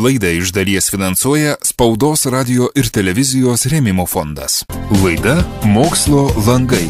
Laidą iš dalies finansuoja Spaudos, radijo ir televizijos rėmimo fondas. Laida Mokslo langai.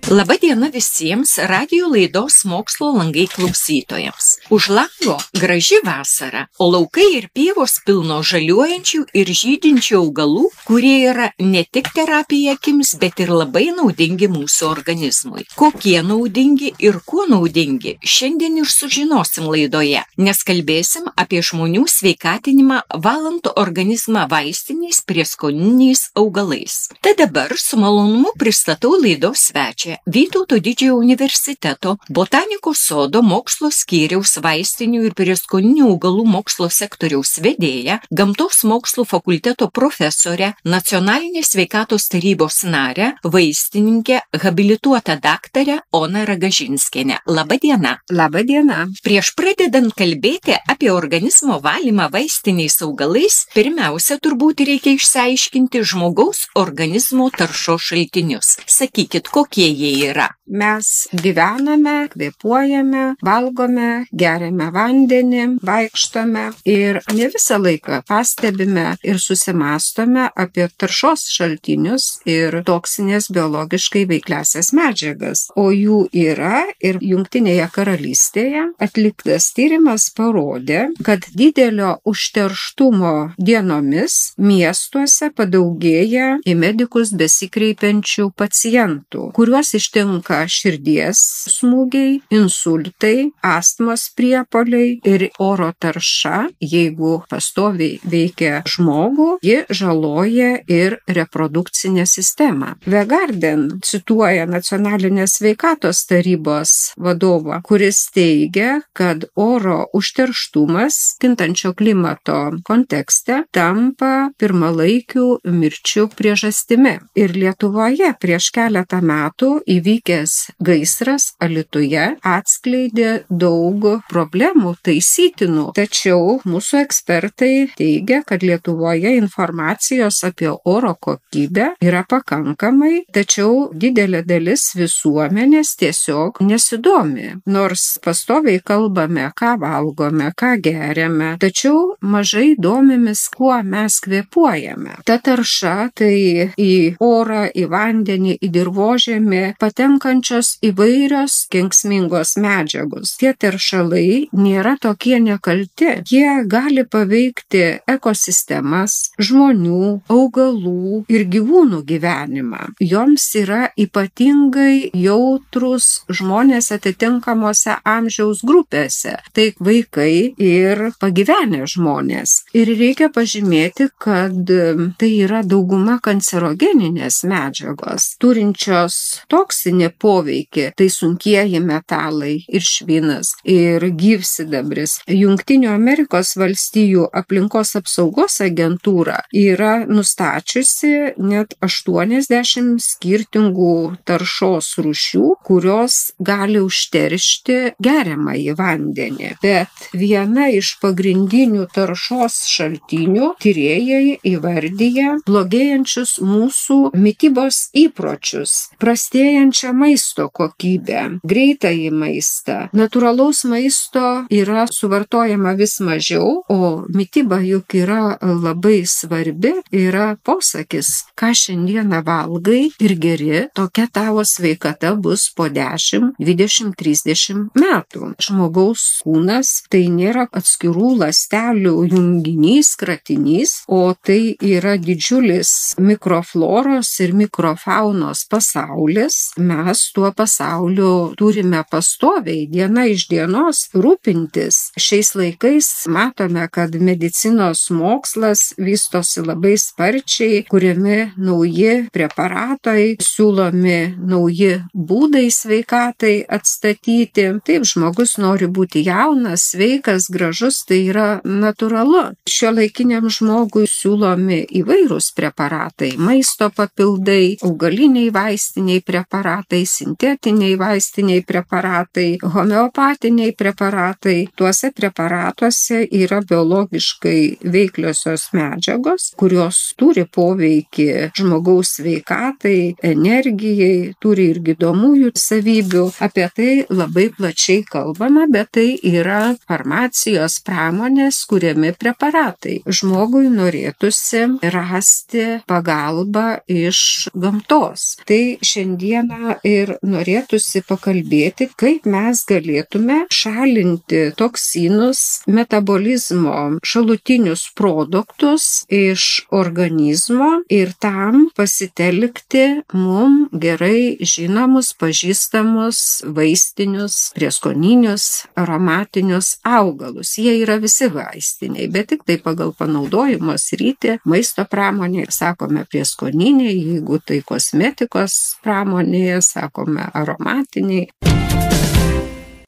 Labą dieną visiems radijo laidos Mokslo langai klausytojams. Už lango graži vasara, o laukai ir pievos pilno žaliuojančių ir žydinčių augalų, kurie yra ne tik terapija akims, bet ir labai naudingi mūsų organizmui. Kokie naudingi ir kuo naudingi, šiandien ir sužinosim laidoje, nes kalbėsim apie žmonių sveikatinimą valant organizmą vaistiniais prieskoniniais augalais. Tai dabar su malonumu pristatau laidos svečią, Vytauto Didžiojo universiteto botanikos sodo mokslo skyriaus vaistinių ir prieskoninių augalų mokslo sektoriaus vedėją, gamtos mokslų fakulteto profesorę, nacionalinės sveikatos tarybos narę, vaistininkę, habilituotą daktarę Oną Ragažinskienę. Labą dieną. Labą dieną. Prieš pradedant kalbėti apie organizmo valymą vaistiniais augalais, pirmiausia turbūt reikia išsiaiškinti žmogaus organizmo taršos šaltinius. Sakykit, kokie jie yra? Mes gyvename, kvėpuojame, valgome, geriame vandenį, vaikštome ir ne visą laiką pastebime ir susimastome apie taršos šaltinius ir toksinės biologiškai veikliasias medžiagas. O jų yra ir Jungtinėje karalystėje atliktas tyrimas parodė, kad didelio užterštumo dienomis miestuose padaugėja į medikus besikreipiančių pacientų, kuriuos ištinka širdies smūgiai, insultai, astmos priepuoliai ir oro tarša. Jeigu pastoviai veikia žmogų, ji žaloja ir reprodukcinę sistemą. The Guardian cituoja Nacionalinės sveikatos tarybos vadovą, kuris teigia, kad oro užterštumas kintančio klimato kontekste tampa pirmalaikių mirčių priežastimi. Ir Lietuvoje prieš keletą metų įvykęs gaisras Alytuje atskleidė daug problemų taisytinų, tačiau mūsų ekspertai teigia, kad Lietuvoje informacijos apie oro kokybę yra pakankamai, tačiau didelė dalis visuomenės tiesiog nesidomi. Nors pastoviai kalbame, ką valgome, ką geriame, tačiau mažai domimės, kuo mes kvėpuojame. Ta tarša tai į orą, į vandenį, į dirvožemį patenkančios įvairios kenksmingos medžiagos. Tie teršalai nėra tokie nekalti. Jie gali paveikti ekosistemas, žmonių, augalų ir gyvūnų gyvenimą. Joms yra ypatingai jautrus žmonės atitinkamose amžiaus grupėse. Tai vaikai ir pagyvenę žmonės. Ir reikia pažymėti, kad tai yra dauguma kancerogeninės medžiagos, turinčios toksinį poveikį, tai sunkieji metalai ir švinas ir gyvsidabris. Jungtinių Amerikos valstijų aplinkos apsaugos agentūra yra nustačiusi net 80 skirtingų taršos rūšių, kurios gali užteršti geriamąjį vandenį. Bet viena iš pagrindinių taršos šaltinių tyrėjai įvardyja blogėjančius mūsų mitybos įpročius, prastėjančią maisto kokybę, greitąjį maistą. Natūralaus maisto yra suvartojama vis mažiau, o mityba juk yra labai svarbi. Yra posakis, ką šiandieną valgai ir geri, tokia tavo sveikata bus po 10, 20, 30 metų. Žmogaus kūnas tai nėra atskirų ląstelių junginys, kratinys, o tai yra didžiulis mikrofloros ir mikrofaunos pasaulis. Mes tuo pasauliu turime pastoviai diena iš dienos rūpintis. Šiais laikais matome, kad medicinos mokslas vystosi labai sparčiai, kuriami nauji preparatai, siūlomi nauji būdai sveikatai atstatyti. Taip, žmogus nori būti jaunas, sveikas, gražus, tai yra natūralu. Šiuolaikiniam žmogui siūlomi įvairūs preparatai, maisto papildai, augaliniai vaistiniai preparatai, sintetiniai vaistiniai preparatai, homeopatiniai preparatai. Tuose preparatuose yra biologiškai veikliosios medžiagos, kurios turi poveikį žmogaus sveikatai, energijai, turi ir gydomųjų savybių. Apie tai labai plačiai kalbama, bet tai yra farmacijos pramonės kuriami preparatai. Žmogui norėtųsi rasti pagalbą iš gamtos. Tai šiandieną ir norėtųsi pakalbėti, kaip mes galėtume šalinti toksinus, metabolizmo šalutinius produktus iš organizmo ir tam pasitelkti mum gerai žinomus, pažįstamus vaistinius, prieskoninius, aromatinius augalus. Jie yra visi vaistiniai, bet tik tai pagal panaudojimo sritį maisto pramonėje sakome prieskoniniai, jeigu tai kosmetikos pramonėje sakome aromatiniai.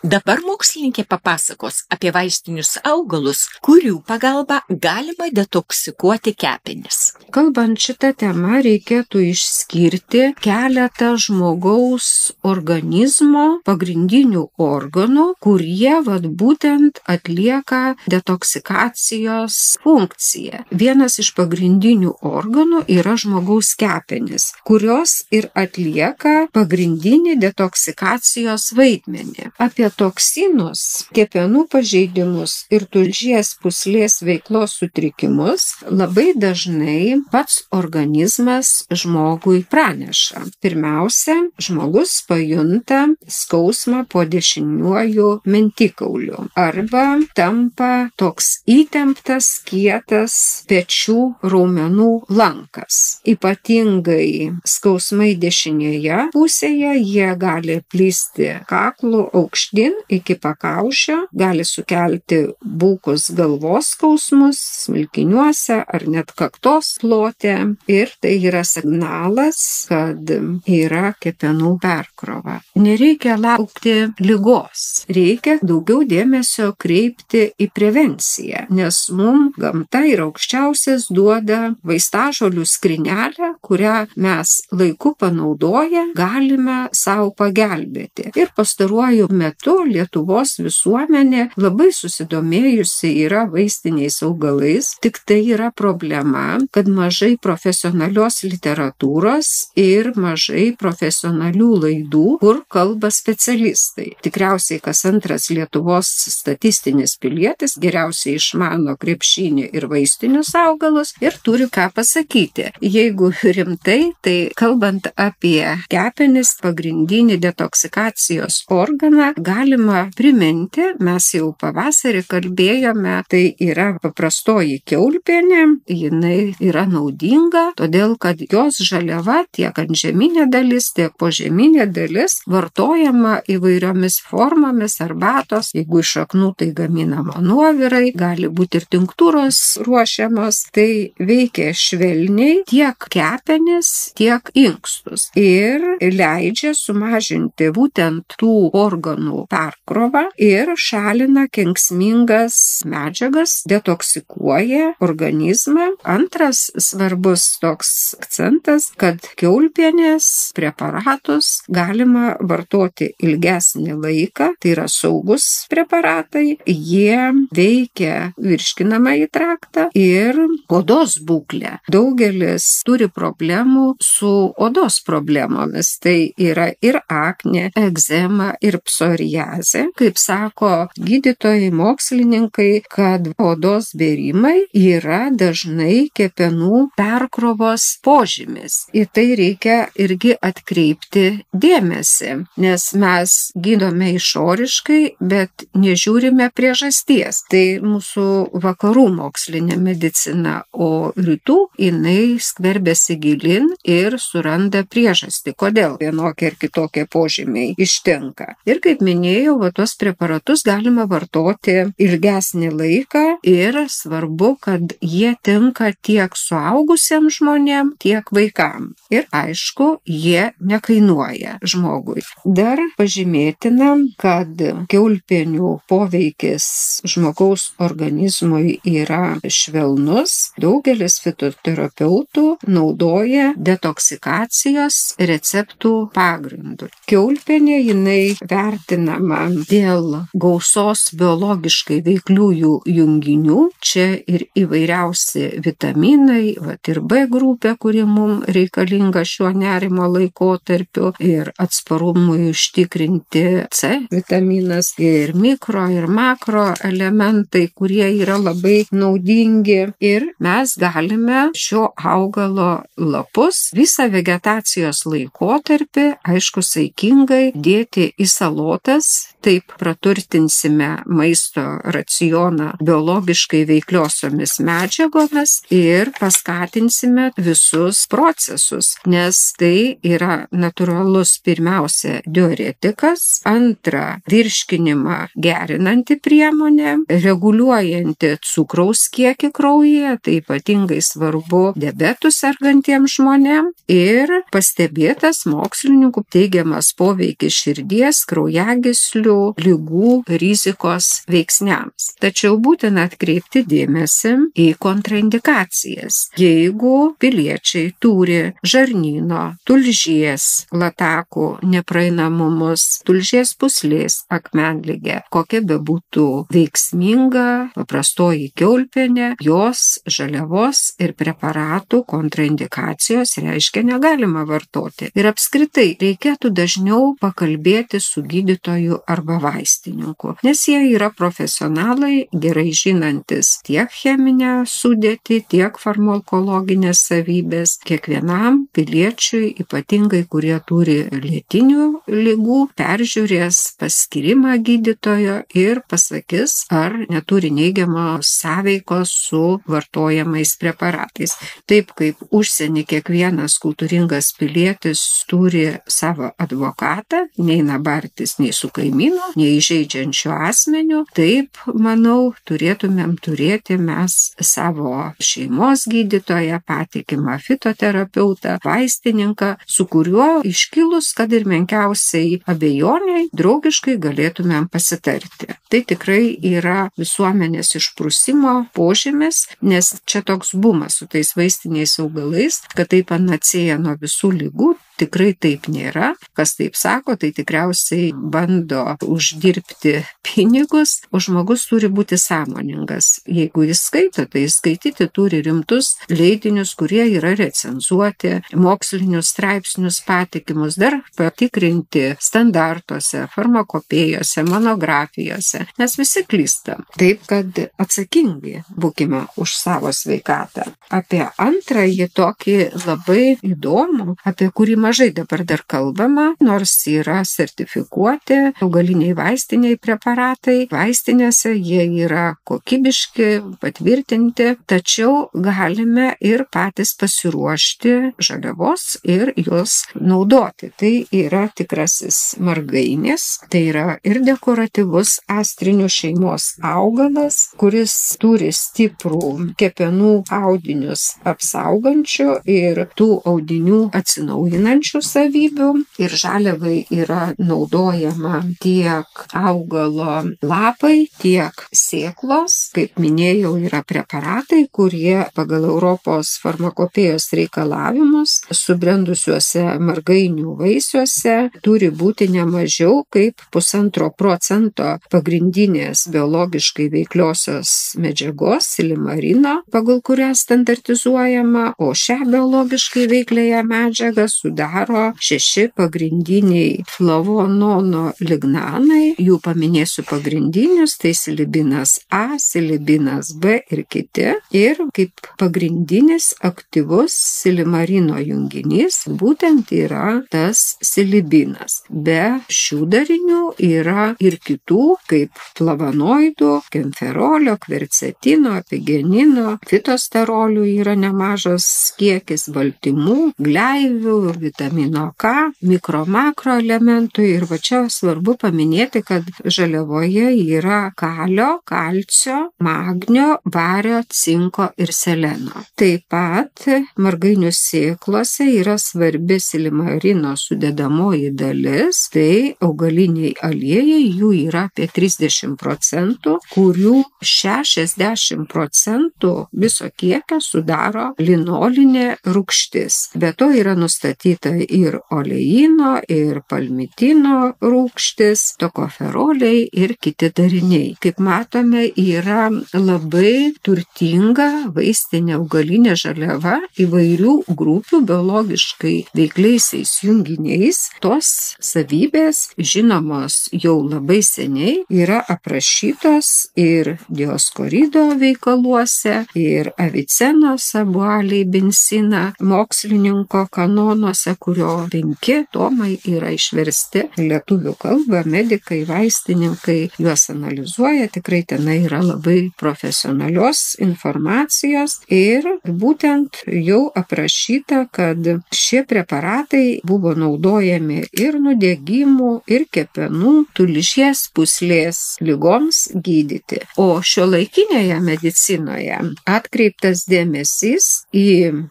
Dabar mokslininkė papasakos apie vaistinius augalus, kurių pagalba galima detoksikuoti kepenis. Kalbant šitą temą, reikėtų išskirti keletą žmogaus organizmo pagrindinių organų, kurie būtent atlieka detoksikacijos funkciją. Vienas iš pagrindinių organų yra žmogaus kepenys, kurios ir atlieka pagrindinį detoksikacijos vaidmenį. Apie toksinus, kepenų pažeidimus ir tulžies pūslės veiklos sutrikimus labai dažnai pats organizmas žmogui praneša. Pirmiausia, žmogus pajunta skausmą po dešiniuoju mentikauliu arba tampa toks įtemptas, kietas pečių raumenų lankas. Ypatingai skausmai dešinėje pusėje, jie gali plisti kaklų aukštyn iki pakaušio, gali sukelti būkus galvos skausmus, smilkiniuose ar net kaktos plote. Ir tai yra signalas, kad yra kepenų perkrova. Nereikia laukti ligos. Reikia daugiau dėmesio kreipti į prevenciją, nes mums gamta ir aukščiausias duoda vaistažolių skrynelę, kurią mes laiku panaudoję galime savo pagelbėti. Ir pastaruoju metu Lietuvos visuomenė labai susidomėjusi yra vaistiniais augalais, tik tai yra problema, kad mažai profesionalios literatūros ir mažai profesionalių laidų, kur kalba specialistai. Tikriausiai kas antras Lietuvos statistinis pilietis geriausiai išmano krepšinį ir vaistinius augalus ir turi ką pasakyti. Jeigu rimtai, tai kalbant apie kepenis, pagrindinį detoksikacijos organą, galima priminti, mes jau pavasarį kalbėjome, tai yra paprastoji kiaulpienė, jinai yra naudinga, todėl kad jos žaliava tiek antžeminė dalis, tiek požeminė dalis vartojama įvairiomis formomis, arbatos, jeigu iš šaknų tai gaminama nuovirai, gali būti ir tinktūros ruošiamos, tai veikia švelniai tiek kepenis, tiek inkstus ir leidžia sumažinti būtent tų organų perkrovą ir šalina kenksmingas medžiagas, detoksikuoja organizmą. Antras svarbus toks akcentas, kad kiaulpienės preparatus galima vartoti ilgesnį laiką, tai yra saugus preparatai, jie veikia virškinamąjį traktą ir odos būklę. Daugelis turi problemų su odos problemomis, tai yra ir aknė, egzema ir psoriazė. Kaip sako gydytojai, mokslininkai, kad odos bėrimai yra dažnai kepenų perkrovos požymis. Į tai reikia irgi atkreipti dėmesį, nes mes gydome išoriškai, bet nežiūrime priežasties. Tai mūsų vakarų mokslinė medicina, o rytų jinai skverbiasi gilin ir suranda priežastį, kodėl vienokie ir kitokie požymiai ištinka. Ir kaip minėjau, tuos preparatus galima vartoti ilgesnį laiką ir svarbu, kad jie tinka tiek suaugusiems žmonėms, tiek vaikams. Ir aišku, jie nekainuoja žmogui. Dar pažymėtina, kad kiaulpienių poveikis žmogaus organizmui yra švelnus. Daugelis fitoterapeutų naudoja detoksikacijos receptų pagrindų. Kiaulpienė jinai vertinama dėl gausos biologiškai veikliųjų junginių. Čia ir įvairiausi vitaminai, ir B grupė, kuri mums reikalinga šiuo nerimo laikotarpiu, ir atsparumui užtikrinti C vitaminas, ir mikro, ir makro elementai, kurie yra labai naudingi. Ir mes galime šio augalo lapus visą vegetacijos laikotarpį, aišku, saikingai dėti į salotas, taip praturtinsime maisto racioną biologiškai veikliosiomis medžiagomis ir paskatinsime visus procesus, nes tai yra natūralus pirmiausia diuretikas, antra virškinimą gerinanti priemonė, reguliuojanti cukraus kiekį kraujyje, tai ypatingai svarbu diabetu sergantiems žmonėms, ir pastebėtas mokslininkų teigiamas poveikis širdies, kraujagyslių ligų rizikos veiksniams. Tačiau būtina atkreipti dėmesį į kontraindikacijas. Jeigu piliečiai turi žarnyno, tulžies, latakų nepraeinamumus, tulžies pūslės akmenligę, kokia bebūtų veiksminga paprastoji kiaulpienė, jos žaliavos ir preparatų kontraindikacijos reiškia negalima vartoti. Ir apskritai reikėtų dažniau pakalbėti su gydytoju arba vaistininku, nes jie yra profesionalai, gerai žinantis tiek cheminę sudėtį, tiek farmakologinės savybės. Kiekvienam piliečiui, ypatingai kurie turi lėtinių ligų, peržiūrės paskyrimą gydytojo ir pasakys, ar neturi neigiamos sąveikos su vartojamais preparatais. Taip kaip užsienį kiekvienas kultūringas pilietis turi savo advokatą, neina bartis nei su kaimynu, nei įžeidžiančiu asmeniu, taip, manau, turėtumėm turėti mes savo šeimos gydytoją, patikimą fitoterapeutą, vaistininką, su kuriuo iškilus, kad ir menkiausiai abejoniai, draugiškai galėtumėm pasitarti. Tai tikrai yra visuomenės išprusimo požymis, nes čia toks bumas su tais vaistiniais augalais, kad tai panacėja nuo visų ligų. Tikrai taip nėra. Kas taip sako, tai tikriausiai bando uždirbti pinigus, o žmogus turi būti sąmoningas. Jeigu jis skaito, tai jis skaityti turi rimtus leidinius, kurie yra recenzuoti, mokslinius straipsnius patikimus, dar patikrinti standartuose, farmakopėjose, monografijose, nes visi klystam. Taip, kad atsakingi būkime už savo sveikatą. Apie antrąjį tokį labai įdomų, apie kurį mažai dabar dar kalbama, nors yra sertifikuoti augaliniai vaistiniai preparatai. Vaistinėse jie yra kokybiški, patvirtinti, tačiau galime ir patys pasiruošti žaliavos ir juos naudoti. Tai yra tikrasis margainis, tai yra ir dekoratyvus astrinių šeimos augalas, kuris turi stiprų kepenų audinius apsaugančių ir tų audinių atsinaujinančių savybių, ir žaliavai yra naudojama tiek augalo lapai, tiek sėklos. Kaip minėjau, yra preparatai, kurie pagal Europos farmakopėjos reikalavimus subrendusiuose margainių vaisiuose turi būti ne mažiau kaip 1,5% pagrindinės biologiškai veikliosios medžiagos silimarino, pagal kurią standartizuojama, o šią biologiškai veikliąją medžiagą sudaro 6 pagrindiniai flavonono lignanai. Jų paminėsiu pagrindinius, tai silibinas A, silibinas B ir kiti. Ir kaip pagrindinis aktyvus silimarino junginys būtent yra tas silibinas. Be šių darinių yra ir kitų, kaip flavonoidų, kemferolio, kvercetino, epigenino, fitosterolių yra nemažas kiekis, baltymų, gleivių, vitamino K, mikro makro elementų ir va čia svarbu paminėti, kad žaliavoje yra kalio, kalcio, magnio, vario, cinko ir seleno. Taip pat margainių sėklose yra svarbi silimarino sudedamoji dalis, tai augaliniai aliejai, jų yra apie 30%, kurių 60% viso kiekio sudaro linolinė rūgštis. Be to yra nustatyta ir oleino, ir palmitino rūgštis, tokoferoliai ir kiti dariniai. Kaip matome, yra labai turtinga vaistinė augalinė žaliava įvairių grupių biologiškai veikliaisiais junginiais. Tos savybės žinomos jau labai seniai, yra aprašytos ir Dioskorido veikaluose, ir Aviceno Sabualiai Binsina mokslininko kanonuose, kurio 5 tomai yra išversti lietuvių kalbą, medikai, vaistininkai juos analizuoja, tikrai tenai yra labai profesionalios informacijos ir būtent jau aprašyta, kad šie preparatai buvo naudojami ir nudegimų, ir kepenų, tulžies pūslės ligoms gydyti. O šiuolaikinėje medicinoje atkreiptas dėmesys į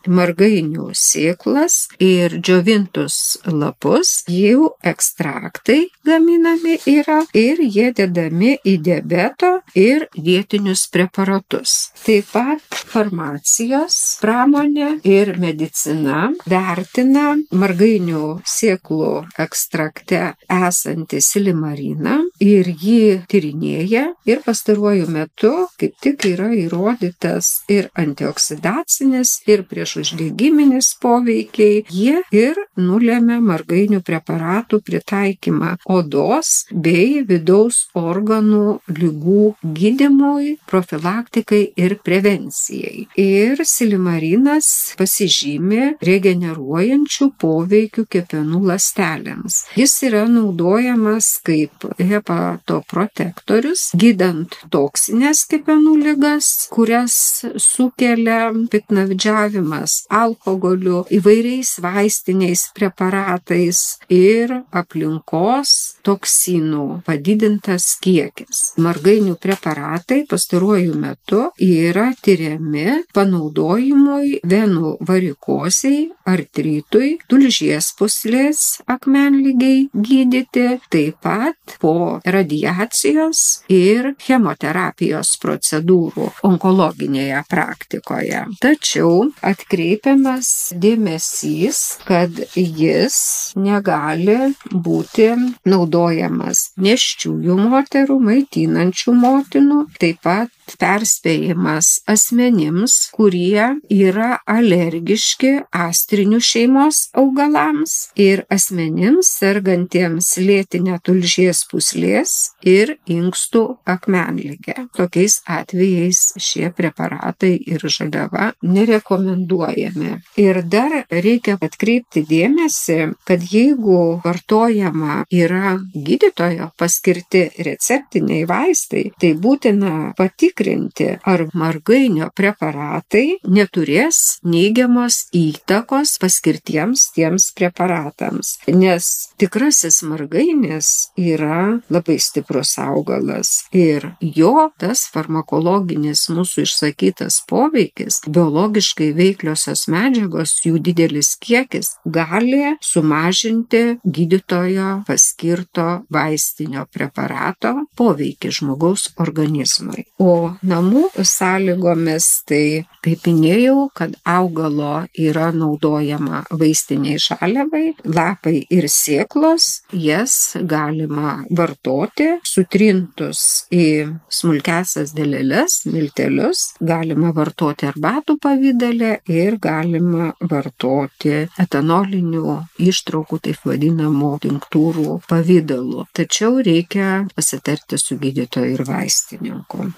margainių sėklas ir džiovintus lapus, jų ekstraktai gaminami yra ir jie dedami į diabeto ir dietinius preparatus. Taip pat farmacijos pramonė ir medicina vertina margainių sėklų ekstrakte esantį silimariną ir jį tyrinėja ir pastaruoju metu kaip tik yra įrodytas ir antioksidacinis, ir priešuždegiminis poveikiai. Jie ir nulėmė margainių preparatų pritaikymą odos bei vidaus organų ligų gydymui, profilaktikai ir prevencijai. Ir silimarinas pasižymi regeneruojančių poveikių kepenų ląstelėms. Jis yra naudojamas kaip hepatoprotektorius, gydant toksinės kepenų ligas, kurias sukelia piktnaudžiavimas alkoholiu, įvairiais vaistiniais preparatais ir aplinkos toksinų padidintas kiekis. Margainių preparatai pastaruoju metu yra tyriami panaudojimui venų varikozei, artritui, tulžies pūslės akmenligiai gydyti, taip pat po radiacijos ir chemoterapijos procedūrų onkologinėje praktikoje. Tačiau atkreipiamas dėmesys, kad jis negali būti naudojamas nėščiųjų moterų, maitinančių motinų, taip pat perspėjimas asmenims, kurie yra alergiški astrinių šeimos augalams ir asmenims sergantiems lėtinę tulžies pūslės ir inkstų akmenligę. Tokiais atvejais šie preparatai ir žaliava nerekomenduojami. Ir dar reikia atkreipti dėmesį, kad jeigu vartojama yra gydytojo paskirti receptiniai vaistai, tai būtina patikrinti, ar margainio preparatai neturės neigiamos įtakos paskirtiems tiems preparatams. Nes tikrasis margainis yra labai stiprus augalas ir jo tas farmakologinis mūsų išsakytas poveikis, biologiškai veikliosios medžiagos, jų didelis kiekis gali sumažinti gydytojo paskirto vaistinio preparato poveikį žmogaus organizmui. O namų sąlygomis, tai kaip minėjau, kad augalo yra naudojama vaistiniai žaliavai, lapai ir sėklos, jas galima vartoti sutrintus į smulkiasias daleles, miltelius, galima vartoti arbatų pavidale ir galima vartoti etanolinių ištraukų, taip vadinamų tinktūrų pavidalu. Tačiau reikia pasitarti su gydytoju ir vaistininku.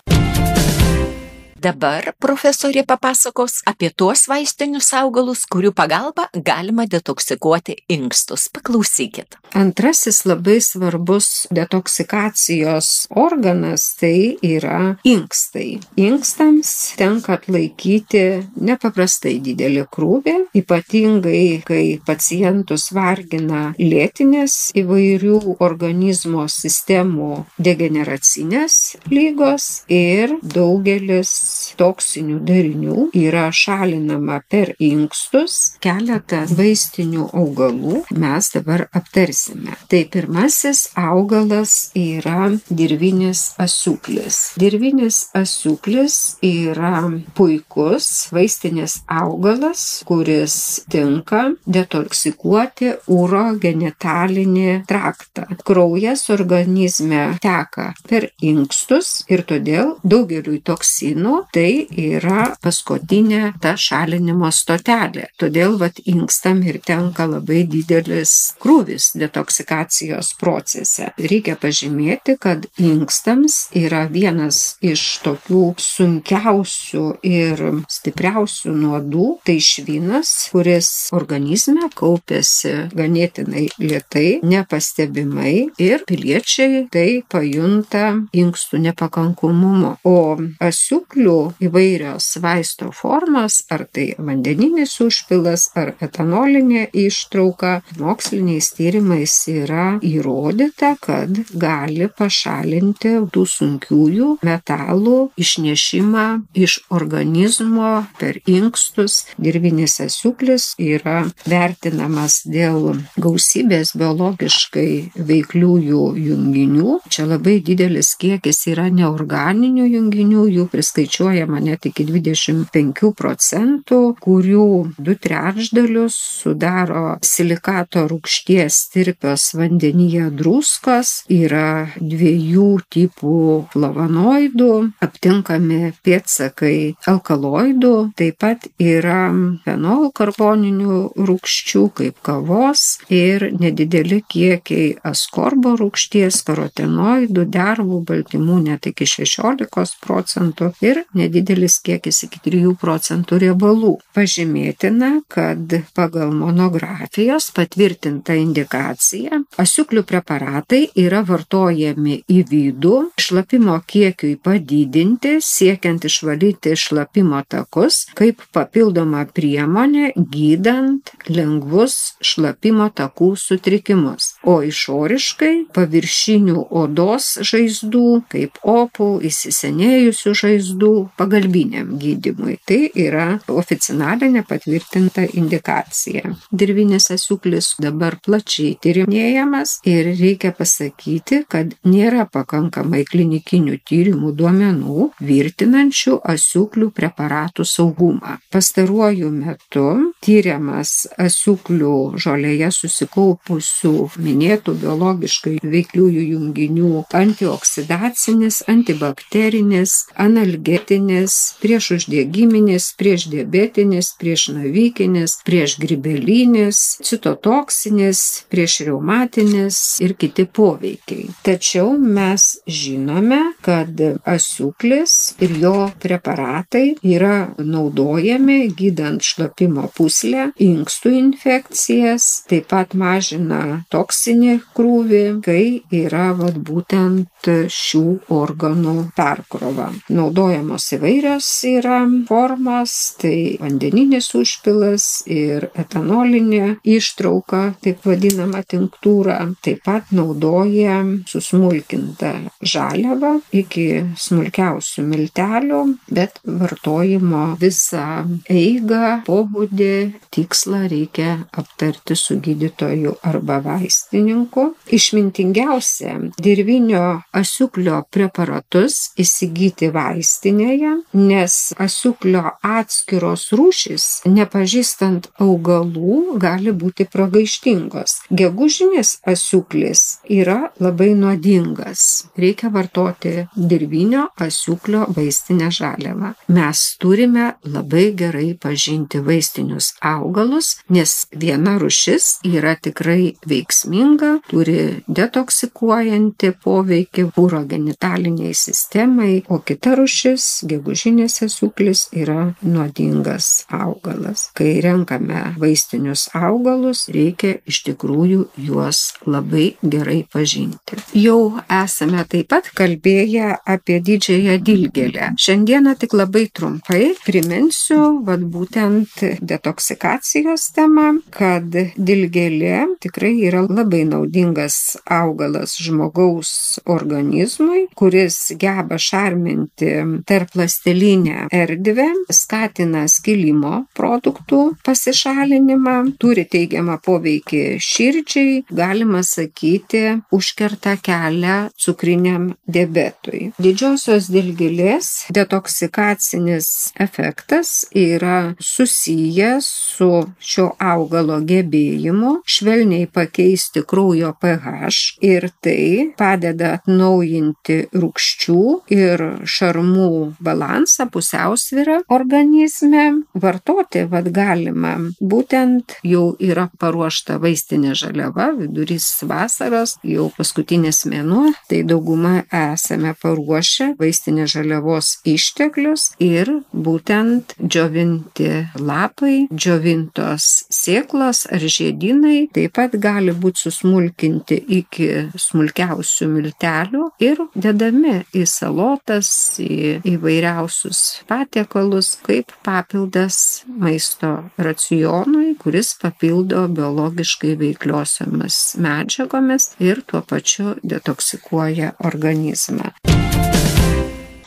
Dabar profesorė papasakos apie tuos vaistinius augalus, kurių pagalba galima detoksikuoti inkstus. Paklausykit. Antrasis labai svarbus detoksikacijos organas tai yra inkstai. Inkstams tenka atlaikyti nepaprastai didelį krūvį, ypatingai kai pacientus vargina lėtinės įvairių organizmo sistemų degeneracinės lygos ir daugelis toksinių darinių yra šalinama per inkstus. Keletą vaistinių augalų mes dabar aptarsime. Tai pirmasis augalas yra dirvinis asiūklis. Dirvinis asiūklis yra puikus vaistinis augalas, kuris tinka detoksikuoti urogenitalinį traktą. Kraujas organizme teka per inkstus ir todėl daugeliui toksinų tai yra paskutinė ta šalinimo stotelė. Todėl inkstam ir tenka labai didelis krūvis detoksikacijos procese. Reikia pažymėti, kad inkstams yra vienas iš tokių sunkiausių ir stipriausių nuodų, tai švinas, kuris organizme kaupiasi ganėtinai lėtai, nepastebimai ir piliečiai tai pajunta inkstų nepakankamumu. O asiūklių įvairios vaisto formos, ar tai vandeninis užpilas, ar etanolinė ištrauka, moksliniais tyrimais yra įrodyta, kad gali pašalinti tų sunkiųjų metalų išnešimą iš organizmo per inkstus. Dirvinis asiūklis yra vertinamas dėl gausybės biologiškai veikliųjų junginių. Čia labai didelis kiekis yra neorganinių junginių, jų priskaičiuojama net iki 25%, kurių 2/3 sudaro silikato rūgšties tirpios vandenyje druskos, yra 2 tipų flavonoidų, aptinkami pėdsakai alkaloidų, taip pat yra fenolkarboninių rūgščių kaip kavos ir nedideli kiekiai askorbo rūgšties, karotenoidų, dervų, baltymų net iki 16% ir nedidelis kiekis iki 3% riebalų. Pažymėtina, kad pagal monografijos patvirtinta indikacija asiūklių preparatai yra vartojami į vidų šlapimo kiekiui padidinti, siekiant išvalyti šlapimo takus, kaip papildoma priemonė gydant lengvus šlapimo takų sutrikimus. O išoriškai paviršinių odos žaizdų, kaip opų, įsisenėjusių žaizdų pagalbiniam gydymui. Tai yra oficialinė patvirtinta indikacija. Dirvinis asiūklis dabar plačiai tyrinėjamas ir reikia pasakyti, kad nėra pakankamai klinikinių tyrimų duomenų virtinančių asiūklių preparatų saugumą. Pastaruoju metu tyriamas asiūklių žolėje susikaupusių minėtų biologiškai veikliųjų junginių antioksidacinis, antibakterinis, analgetinis, priešuždegiminis, priešdiabetinis, priešnavikinis, priešgrybelinis, citotoksinis, priešreumatinis ir kiti poveikiai. Tačiau mes žinome, kad asiūklis ir jo preparatai yra naudojami gydant šlapimo pūslę, inkstų infekcijas, taip pat mažina toksinį krūvį, kai yra būtent šių organų perkrova. Naudojamos įvairios yra formos, tai vandeninis užpilas ir etanolinė ištrauka, taip vadinama tinktūra. Taip pat naudoja susmulkintą žaliavą iki smulkiausių miltelių, bet vartojimo visą eigą, pobūdį, tikslą reikia aptarti su gydytoju arba vaistininku. Išmintingiausia dirvinio asiūklio preparatus įsigyti vaistinėje, nes asiūklio atskiros rūšys, nepažįstant augalų, gali būti pragaištingos. Gegužinis asiūklis yra labai nuodingas. Reikia vartoti dirvinio asiūklio vaistinę žaliavą. Mes turime labai gerai pažinti vaistinius augalus, nes viena rūšis yra tikrai veiksminga veiksminga, turi detoksikuojantį poveikį urogenitalinei sistemai, o kita rūšis, gegužinės asiūklis, yra nuodingas augalas. Kai renkame vaistinius augalus, reikia iš tikrųjų juos labai gerai pažinti. Jau esame taip pat kalbėję apie didžiąją dilgėlę. Šiandieną tik labai trumpai priminsiu būtent detoksikacijos temą, kad dilgėlė tikrai yra labai naudingas augalas žmogaus organizmui, kuris geba šarminti tarpląstelinę erdvę, skatina skilimo produktų pasišalinimą, turi teigiamą poveikį širdžiai, galima sakyti, užkerta kelią cukriniam diabetui. Didžiosios dilgėlės detoksikacinis efektas yra susijęs su šio augalo gebėjimu švelniai pakeisti kraujo pH ir tai padeda atnaujinti rūgščių ir šarmų balansą, pusiausvyrą organizme. Vartoti galima būtent jau yra paruošta vaistinė žaliava, vidurys vasaros, jau paskutinis mėnuo, tai dauguma esame paruošę vaistinės žaliavos išteklius ir būtent džiovinti lapai, džiovintos sėklos ar žiedynai taip pat gali būti susmulkinti iki smulkiausių miltelių ir dedami į salotas, į įvairiausius patiekalus kaip papildas maisto racionui, kuris papildo biologiškai veikliosiomis medžiagomis ir tuo pačiu detoksikuoja organizmą.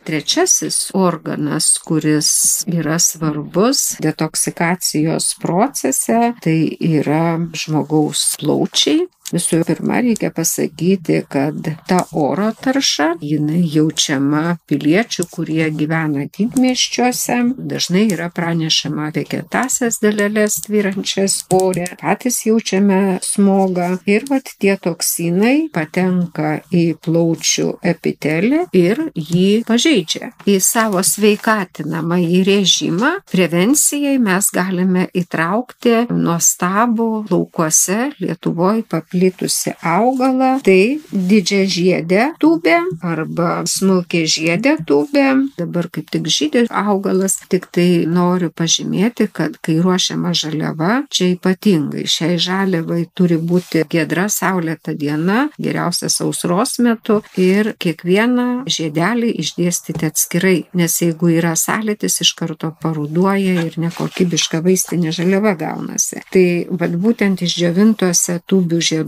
Trečiasis organas, kuris yra svarbus detoksikacijos procese, tai yra žmogaus plaučiai. Visų pirma, reikia pasakyti, kad ta oro tarša, jinai jaučiama piliečių, kurie gyvena didmiesčiuose. Dažnai yra pranešama apie kietąsias daleles tvyrančias ore, patys jaučiame smogą ir tie toksinai patenka į plaučių epitelį ir jį pažeidžia. Į savo sveikatinamąjį režimą prevencijai mes galime įtraukti nuostabų laukuose Lietuvoje paplitusi augalą, tai didžiažiedė tūbė arba smulkiažiedė tūbė. Dabar kaip tik žydi augalas, tik tai noriu pažymėti, kad kai ruošiama žaliava, čia ypatingai šiai žaliavai turi būti giedra saulėta diena, geriausia sausros metu ir kiekvieną žiedelį išdėstyti atskirai, nes jeigu yra sąlytis, iš karto paruduoja ir nekokybiška vaistinė žaliava gaunasi. Tai būtent išdžiovintuose tūbių žieduose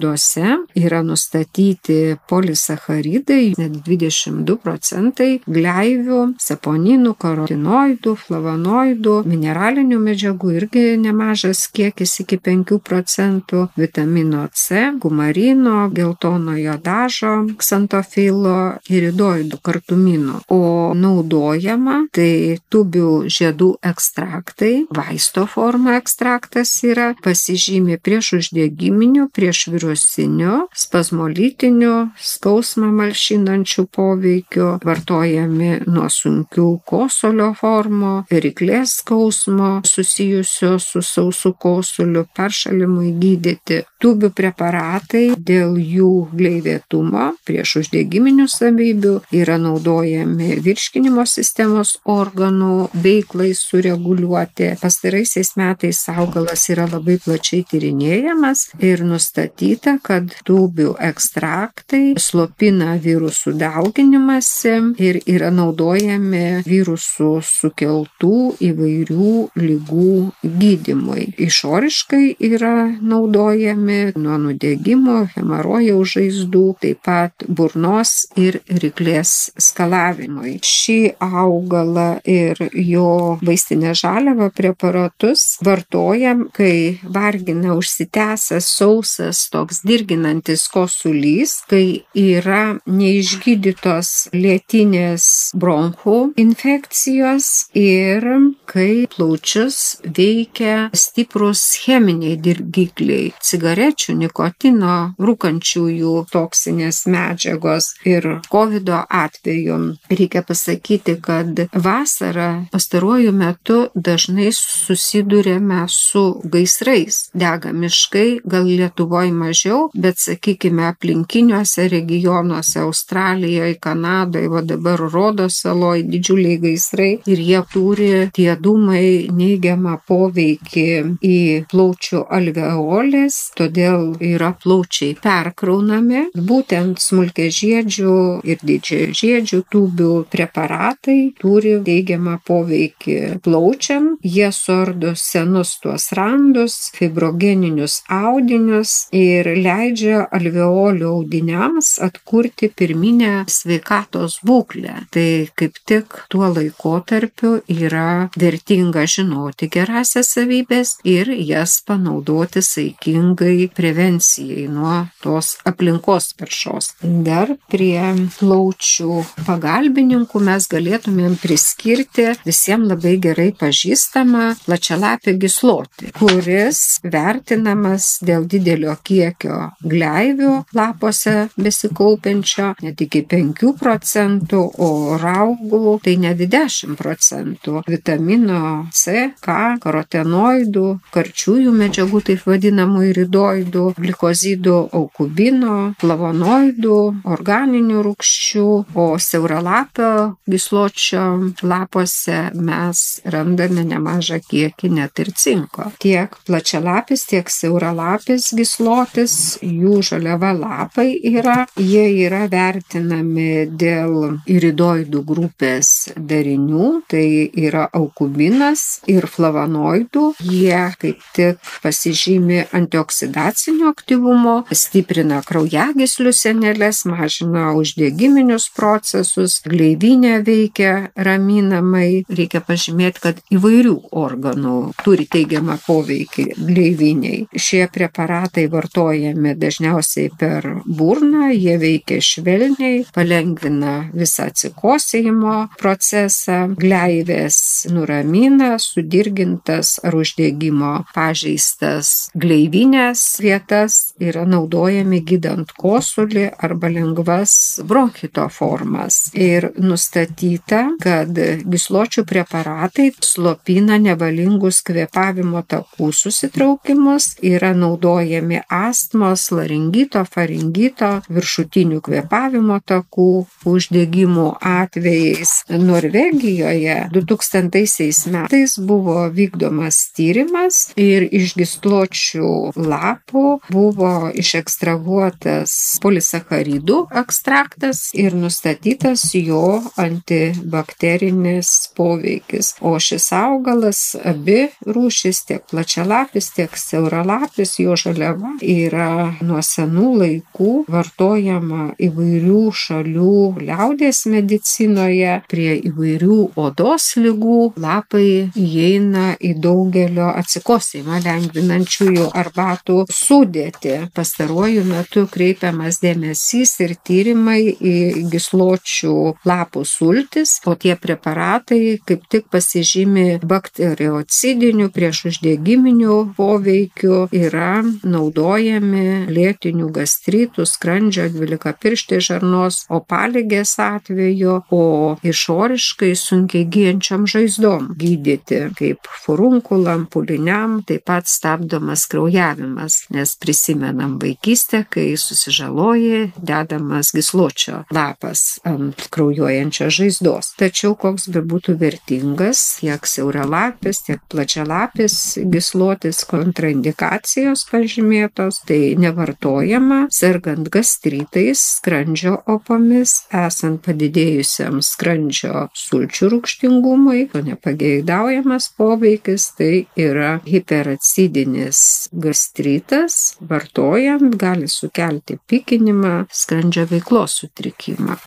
yra nustatyti polisacharidai, net 22% gleivių, saponinų, karotinoidų, flavonoidų, mineralinių medžiagų irgi nemažas kiekis iki 5%, vitamino C, kumarino, geltonojo dažo, ksantofilo, iridoidų, kartuminų. O naudojama tai tūbių žiedų ekstraktai, vaisto forma ekstraktas yra, pasižymi prieš uždegiminių, prieš virusinių, spazmolytinių, skausmą malšinančių poveikių, vartojami nuo sunkių kosulio formų, ryklės skausmo susijusio su sausu kosuliu, peršalimui gydyti. Tūbių preparatai dėl jų gleivėtumo, prieš uždegiminių savybių yra naudojami virškinimo sistemos organų veiklai sureguliuoti. Pastaraisiais metais augalas yra labai plačiai tyrinėjamas ir nustatyta, kad tūbių ekstraktai slopina virusų dauginimąsi ir yra naudojami virusų sukeltų įvairių ligų gydymui. Išoriškai yra naudojami nuo nudegimo, hemorojaus žaizdų, taip pat burnos ir ryklės skalavimui. Šį augalą ir jo vaistinę žaliavą preparatus vartojam, kai vargina užsitęsęs sausas toks dirginantis kosulys, kai yra neišgydytos lėtinės bronchų infekcijos ir kai plaučius veikia stiprus cheminiai dirgikliai, cigarečių, nikotino, rūkančiųjų toksinės medžiagos. Ir COVID atveju reikia pasakyti, kad vasarą pastaruoju metu dažnai susidurėme su gaisrais. Dega miškai, gal Lietuvoje mažiau, bet sakykime aplinkiniuose regionuose, Australijoje, Kanadoje, va dabar Rodos saloje didžiuliai gaisrai ir jie turi tie dūmai neigiamą poveikį į plaučių alveolės, todėl yra plaučiai perkraunami. Būtent smulkiažiedžių ir didžiažiedžių tūbių preparatai turi teigiamą poveikį plaučiam. Jie suardo senus tuos randus, fibrogeninius audinius ir leidžia alveolių audiniams atkurti pirminę sveikatos būklę. Tai kaip tik tuo laikotarpiu yra vertinga žinoti gerąsias savybės ir jas panaudoti saikingai prevencijai nuo tos aplinkos taršos. Dar prie plaučių pagalbininkų mes galėtumėm priskirti visiems labai gerai pažįstamą plačialapį gyslotį, kuris vertinamas dėl didelio kiekio gleivių lapuose besikaupiančio net iki 5%, o raugų tai net 10%. Vitamino C, K, karotenoidų, karčiųjų medžiagų, taip vadinamų iridoidų, glikozidų, aukubino, flavonoidų, organinių rūgščių, o siauralapio gysločio lapuose mes randame nemažą kiekį net ir cinko. Tiek plačialapis, tiek siauralapis gyslotis, jų žaliava lapai jie yra vertinami dėl iridoidų grupės darinių, tai yra aukubinas ir flavonoidų. Jie kaip tik pasižymi antioksidaciniu aktyvumu, stiprina kraujagyslių sienelės, mažina uždegiminius procesus, gleivinę veikia raminamai. Reikia pažymėti, kad įvairių organų turi teigiamą poveikį gleiviniai. Šie preparatai vartojami dažniausiai per burną, jie veikia švelniai, palengvina visą atsikosėjimo procesą, gleivės nuramina, sudirgintas ar uždegimo pažeistas gleivinės vietas yra naudojami gydant kosulį arba lengvas bronchito formas. Ir nustatyta, kad gysločių preparatai slopina nevalingus kvėpavimo takų susitraukimus, yra naudojami astmos, laringito, faringito, viršutinių kvėpavimo takų uždegimų atvejais. Norvegijoje 2000 metais buvo vykdomas tyrimas ir iš gysločių lapų buvo išekstrahuotas polisacharidų ekstraktas ir nustatytas jo antibakterinis poveikis. O šis augalas, abi rūšis, tiek plačialapis, tiek siauralapis, jo žaliava yra nuo senų laikų vartojama įvairių šalių liaudies medicinoje prie įvairių odos ligų. Lapai įeina į daugelio atsikosėjimą lengvinančiųjų arbatų sudėtį. Pastaruoju metu kreipiamas dėmesys ir tyrimai į gysločių lapų sultis, o tie preparatai kaip tik pasižymi bakteriocidiniu priešuždegiminiu poveikiu, yra naudojami lėtinių gastritų, skrandžio, dvylikapirštės žarnos, opaligės atveju, o išoriškai sunkiai gyjančiam žaizdom gydyti, kaip furunkulam, pūliniam, taip pat stabdomas kraujavimas, nes prisimenam vaikystę, kai susižaloji, dedamas gysločio lapas ant kraujuojančios žaizdos. Tačiau koks bebūtų vertingas, tiek siauralapis, tiek plačialapis gyslotis kontraindikacijos pažymėtos, tai nevartojama sergant gastritais, skrandžio opomis, esant padidėjusiam skrandžio sulčių rūgštingumui, o nepageidaujamas poveikis tai yra hiperacidinis gastritas, vartojant gali sukelti pykinimą, skrandžio veiklos sutrikimą.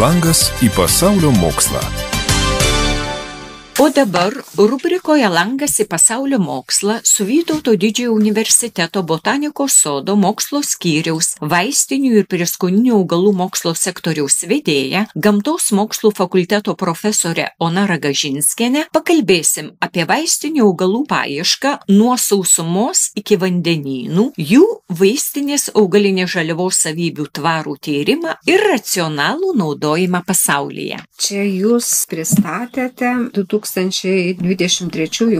Langas į pasaulio mokslą. O dabar rubrikoje Langas į pasaulio mokslą su Vytauto Didžiojo universiteto botanikos sodo mokslo skyriaus vaistinių ir prieskoninių augalų mokslo sektoriaus vedėja, gamtos mokslų fakulteto profesorė Ona Ragažinskienė pakalbėsim apie vaistinių augalų paiešką nuo sausumos iki vandenynų, jų vaistinės augalinės žaliavos savybių tvarų tyrimą ir racionalų naudojimą pasaulyje. Čia jūs pristatėte 2023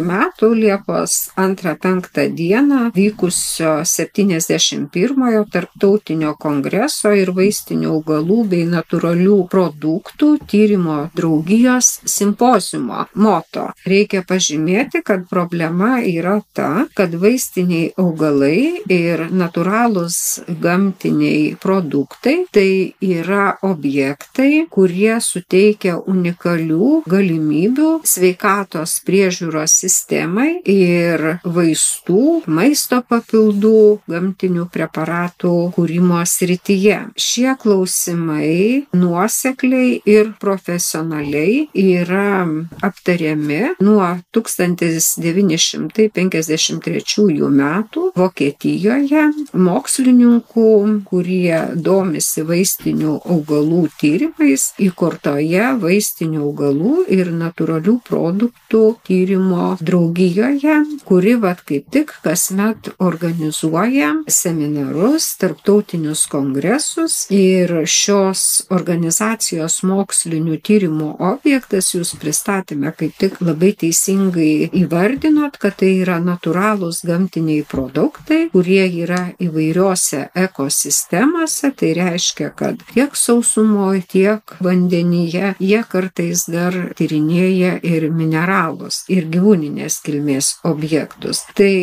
metų Liepos 2-5 dieną vykusio 71-ojo tarptautinio kongreso ir vaistinių augalų bei natūralių produktų tyrimo draugijos simpoziumo moto. Reikia pažymėti, kad problema yra ta, kad vaistiniai augalai ir natūralūs gamtiniai produktai tai yra objektai, kurie suteikia unikalių galimybių sveikatos priežiūros sistemai ir vaistų, maisto papildų, gamtinių preparatų kūrimo srityje. Šie klausimai nuosekliai ir profesionaliai yra aptariami nuo 1953 metų Vokietijoje mokslininkų, kurie domisi vaistinių augalų tyrimais, įkurtoje vaistinių augalų ir natūralių produktų tyrimo draugijoje, kuri kaip tik kasmet organizuoja seminarus, tarptautinius kongresus, ir šios organizacijos mokslinių tyrimų objektas jūs pristatėme kaip tik labai teisingai įvardinot, kad tai yra natūralūs gamtiniai produktai, kurie yra įvairiose ekosistemose, tai reiškia, kad tiek sausumoje, tiek vandenyje jie kartais dar tyrinėja ir mineralus, ir gyvūninės kilmės objektus. Tai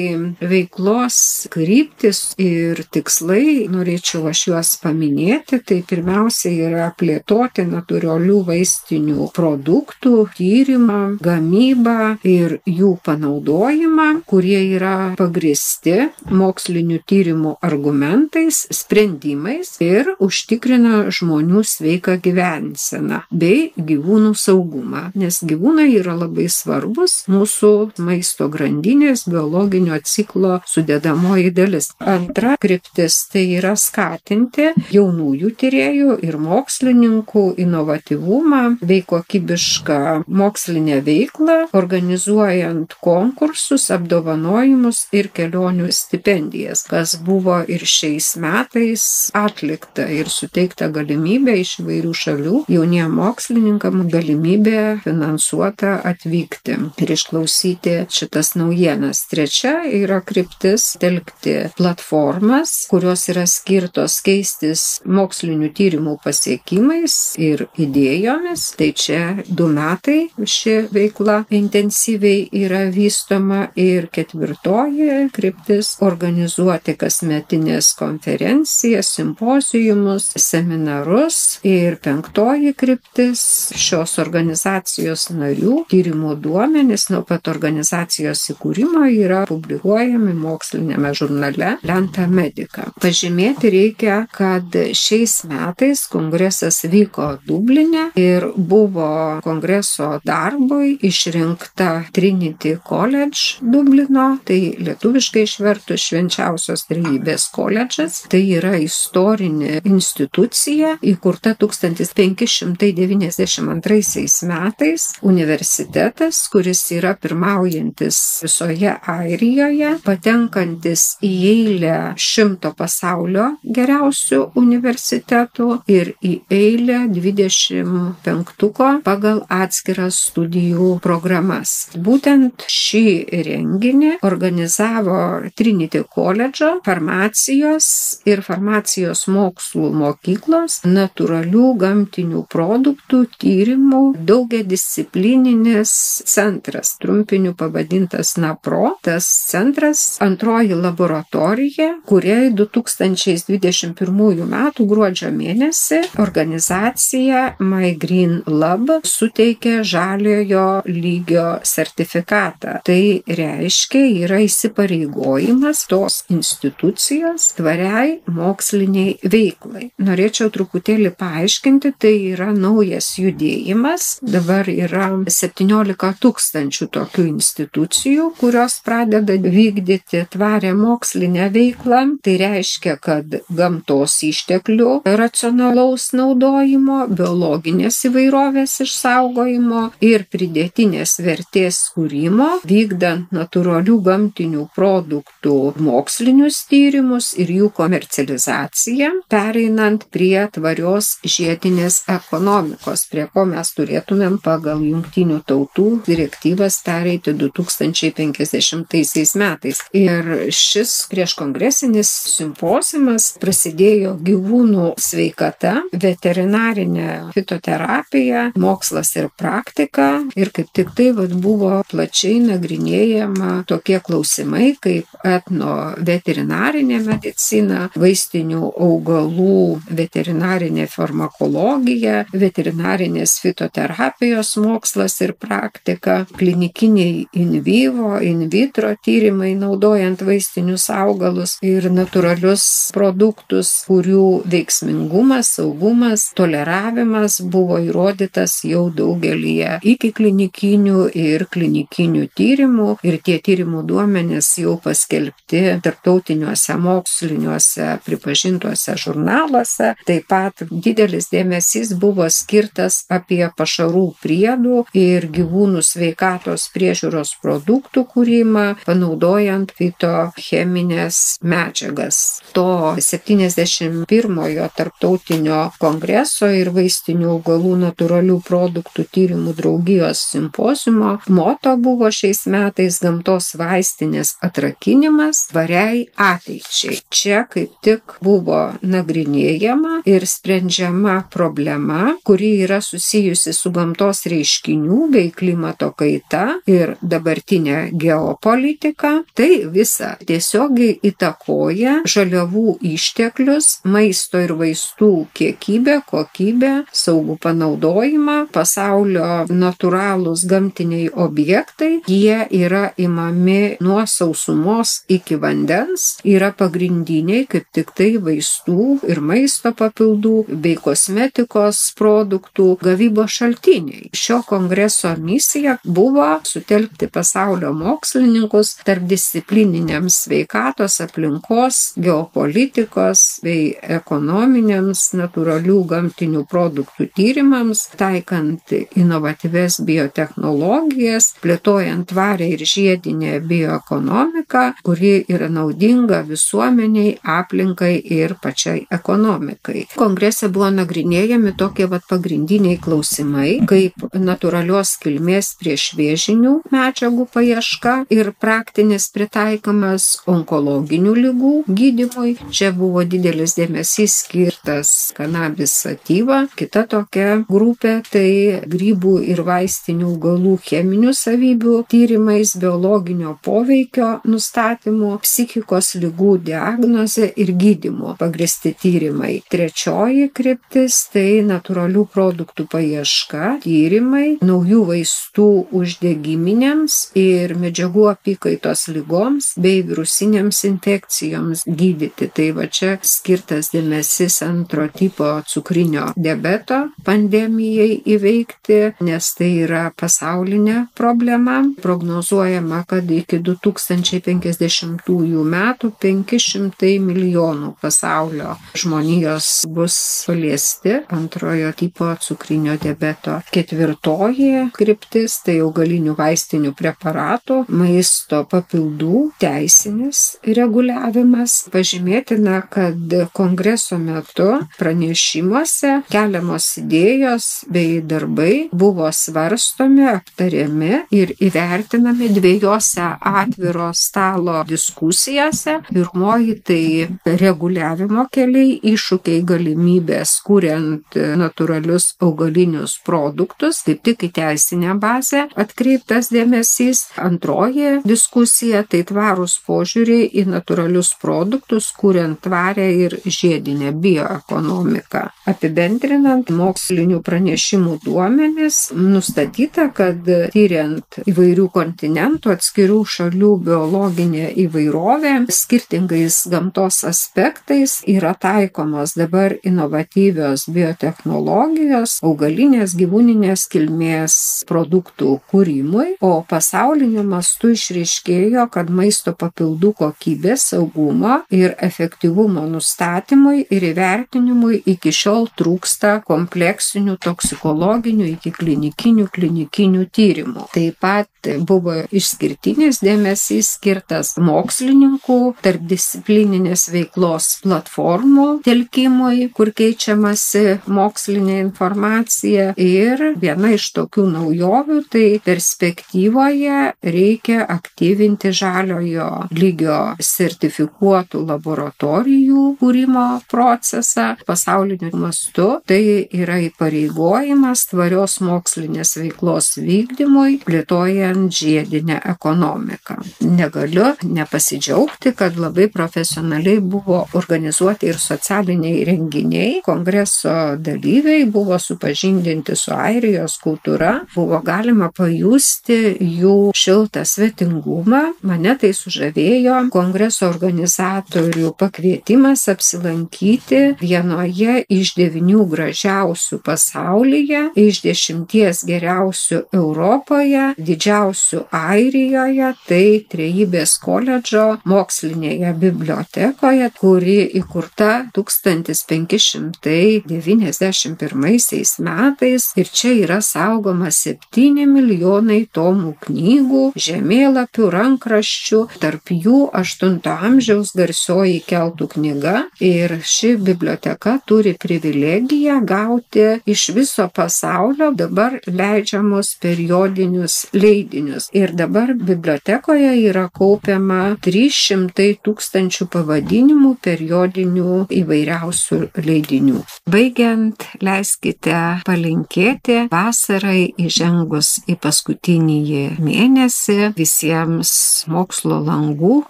veiklos kryptis ir tikslai, norėčiau aš juos paminėti, tai pirmiausia yra plėtoti natūralių vaistinių produktų tyrimą, gamybą ir jų panaudojimą, kurie yra pagristi mokslinių tyrimų argumentais, sprendimais ir užtikrina žmonių sveiką gyvenseną bei gyvūnų saugumą, nes gyvūnai yra labai svarbus mūsų maisto grandinės biologinio ciklo sudedamoji dalis. Antra kryptis tai yra skatinti jaunųjų tyrėjų ir mokslininkų inovatyvumą bei kokybišką mokslinę veiklą, organizuojant konkursus, apdovanojimus ir kelionių stipendijas, kas buvo ir šiais metais atlikta ir suteikta galimybė iš įvairių šalių jauniem mokslininkam galimybė finansuota atvykti ir išklausyti šitas naujienas. Trečia yra kryptis telkti platformas, kurios yra skirtos keistis mokslinių tyrimų pasiekimais ir idėjomis. Tai čia 2 metai ši veikla intensyviai yra vystoma. Ir 4 kryptis organizuoti kasmetinės konferencijas, simpozijumus, seminarus. Ir 5 kryptis šios organizacijos narių tyrimų duomenys nuo pat organizacijos įkūrimo yra publikuojami mokslinėme žurnale Lenta Medica. Pažymėti reikia, kad šiais metais kongresas vyko Dubline ir buvo kongreso darbui išrinkta Trinity College Dublino, tai lietuviškai išvertus Švenčiausios Trejybės koledžas. Tai yra istorinė institucija, įkurta 1592 metais, universitetas, kuris yra pirmaujantis visoje Airijoje, patenkantis į eilę 100 pasaulio geriausių universitetų ir į eilę 25 pagal atskiras studijų programas. Būtent šį renginį organizavo Trinity College'o farmacijos ir farmacijos mokslų mokyklos natūralių gamtinių produktų tyrimų daugiadisciplininis centras, trumpiniu pavadintas NAPRO. Tas centras antroji laboratorija, kuriai 2021 metų gruodžio mėnesį organizacija My Green Lab suteikė žaliojo lygio sertifikatą. Tai reiškia, yra įsipareigojimas tos institucijos tvariai moksliniai veiklai. Norėčiau truputėlį paaiškinti, tai yra naujas judėjimas. Dabar yra 17 000 tokių institucijų, kurios pradeda vykdyti tvarę mokslinę veiklą. Tai reiškia, kad gamtos išteklių racionalaus naudojimo, biologinės įvairovės išsaugojimo ir pridėtinės vertės kūrimo, vykdant natūralių gamtinių produktų mokslinius tyrimus ir jų komercializaciją, pereinant prie tvarios žiedinės ekonomikos, prie ko mes turėtumėm pagal Jungtinių tautų direktyvas pereiti 2050 metais. Ir šis prieškongresinis simpoziumas prasidėjo gyvūnų sveikata, veterinarinė fitoterapija, mokslas ir praktika. Ir kaip tik tai buvo plačiai nagrinėjama tokie klausimai kaip etnoveterinarinė medicina, vaistinių augalų veterinarinė farmakologija, veterinarinės fitoterapijos mokslas ir praktika, klinikiniai in vivo, in vitro tyrimai naudojant vaistinius augalus ir natūralius produktus, kurių veiksmingumas, saugumas, toleravimas buvo įrodytas jau daugelyje iki klinikinių ir klinikinių tyrimų, ir tie tyrimų duomenys jau paskelbti tarptautiniuose moksliniuose pripažintuose žurnaluose. Taip pat didelis dėmesys buvo skirtas apie pašarų priedų ir gyvūnų sveikatos priežiūros produktų kūrimą, panaudojant fitocheminės medžiagas. To 71-ojo tarptautinio kongreso ir vaistinių augalų natūralių produktų tyrimų draugijos simpoziumo moto buvo šiais metais gamtos vaistinės atrakinimas tvariai ateičiai. Čia kaip tik buvo nagrinėjama ir sprendžiama problema, kuri yra susijusi su gamtos reiškinių bei klimato kaita ir dabartinė geopolitika. Tai visa tiesiogiai įtakoja žaliavų išteklius, maisto ir vaistų kiekybę, kokybę, saugų panaudojimą, pasaulio natūralūs gamtiniai objektai. Jie yra imami nuo sausumos iki vandens, yra pagrindiniai kaip tik tai vaistų ir maisto papildų bei kosmetikos produktų gavybos šaltiniai. Šio kongreso misija buvo sutelkti pasaulio mokslininkus tarpdisciplininiams sveikatos, aplinkos, geopolitikos bei ekonominiams natūralių gamtinių produktų tyrimams, taikant inovatyves biotechnologijas, plėtojant tvarę ir žiedinę bioekonomiką, kuri yra naudinga visuomeniai, aplinkai ir pačiai ekonomikai. Kongrese buvo nagrinėjami tokie pagrindiniai klausimai, kaip natūralios kilmės priešvėžinių medžiagų paieška ir praktinis pritaikomas onkologinių ligų gydymui. Čia buvo didelis dėmesys skirtas kanabis sativa. Kita tokia grupė tai grybų ir vaistinių augalų cheminių savybių tyrimais, biologinio poveikio nustatymu, psichikos ligų diagnozė ir gydymu pagrįsti tyrimai. Trečioji kryptis tai natūralių produktų paieška, tyrimai, naujų vaistų uždegiminėms ir medžiagų apykaitos ligoms bei virusinėms infekcijoms gydyti. Tai čia skirtas dėmesys antro tipo cukrinio diabeto pandemijai įveikti, nes tai yra pasaulinė problema. Prognozuojama, kad iki 2050 metų 500 milijonų pasaulio žmonijos bus paliesti antrojo tipo cukrinio diabeto. Ketvirtoji kryptis tai augalinių vaistinių preparatų, maisto papildų teisinis reguliavimas. Pažymėtina, kad kongreso metu pranešimuose keliamos idėjos bei darbai buvo svarstomi, aptariami ir įvertinami dviejose atviro stalo diskusijose. Pirmoji tai reguliavimo keliai, iššūkiai, galimybės kuriant natūralius augalinius produktus, kaip tik į teisinę bazę atkreiptas dėmesys. Antroji diskusija tai tvarūs požiūriai į natūralius produktus, kuriant tvarę ir žiedinę bioekonomiką. Apibendrinant mokslinių pranešimų duomenis, nustatyta, kad tyriant įvairių kontinentų, atskirų šalių biologinė įvairovė, skirtingais gamtos aspektais yra taikomos dabar inovatyvios biotechnologijos, augalinės, gyvūninės kilmės visuomenės produktų kūrimui, o pasauliniu mastu išryškėjo, kad maisto papildų kokybės, saugumo ir efektyvumo nustatymui ir įvertinimui iki šiol trūksta kompleksinių toksikologinių iki klinikinių tyrimų. Taip pat buvo išskirtinis dėmesys skirtas mokslininkų tarpdisciplininės veiklos platformų telkimui, kur keičiamasi mokslinė informacija. Ir viena iš tokių naujovių, tai perspektyvoje reikia aktyvinti žaliojo lygio sertifikuotų laboratorijų kūrimo procesą pasauliniu mastu. Tai yra įpareigojimas tvarios mokslinės veiklos vykdymui, plėtojant žiedinę ekonomiką. Negaliu nepasidžiaugti, kad labai profesionaliai buvo organizuoti ir socialiniai renginiai. Kongreso dalyviai buvo supažindinti su Airijos kultūra, buvo galima pajusti jų šiltą svetingumą. Mane tai sužavėjo kongreso organizatorių pakvietimas apsilankyti vienoje iš 9 gražiausių pasaulyje, iš 10 geriausių Europoje, didžiausių Airijoje, tai Trejybės koledžo mokslinėje bibliotekoje, kuri įkurta 1591 metais, ir čia yra saugoma 7 milijonai tomų knygų, žemėlapių, rankraščių, tarp jų 8 amžiaus garsioji keltų knyga, ir ši biblioteka turi privilegiją gauti iš viso pasaulio dabar leidžiamus periodinius leidinius. Ir dabar bibliotekoje yra kaupiama 300 000 pavadinimų periodinių įvairiausių leidinių. Baigiant, leiskite palinkėti vasarai įžengus į paskutinį mėnesį visiems mokslo langų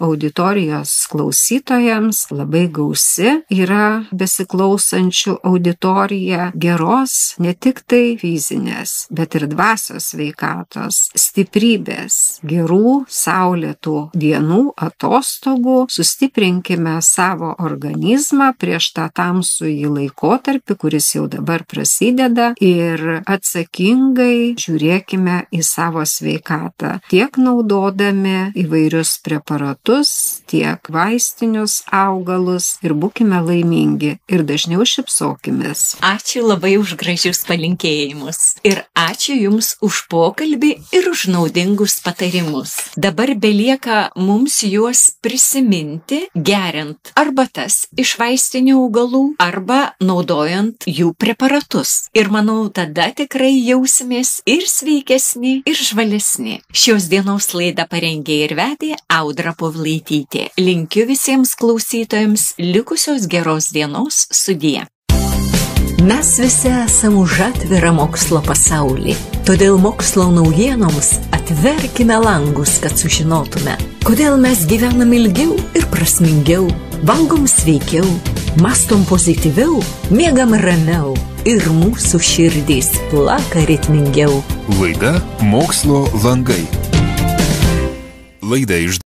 auditorijos klausytojams. Labai gausi yra besiklausančių auditorija, geros ne tik tai fizinės, bet ir dvasios sveikatos, stiprybės, gerų saulėtų dienų, atostogų. Sustiprinkime savo organizmą prieš tą tamsųjį laikotarpį, kuris jau dabar prasideda, ir atsakingai žiūrėkime į savo sveikatą, tiek naudodami įvairius preparatus, tiek vaistinius augalus, ir būkime laimingi ir dažniau šypsokimės. Ačiū labai už gražius palinkėjimus ir ačiū Jums už pokalbį ir už naudingus patarimus. Dabar belieka mums juos prisiminti, geriant arbatas iš vaistinių augalų arba naudojant jų preparatus. Ir manau, tada tikrai jausimės ir sveikesni, ir žvalesni. Šios dienos laidą parengė ir vedė Audra Povlaitytė. Linkiu visiems klausytojams likusios geros dienos, sudie. Mes visi esame už atvirą mokslo pasaulį, todėl mokslo naujienoms atverkime langus, kad sužinotume, kodėl mes gyvenam ilgiau ir prasmingiau, valgom sveikiau, mastom pozityviau, miegam ramiau ir mūsų širdys plaka ritmingiau. Laida Mokslo langai. Laida iš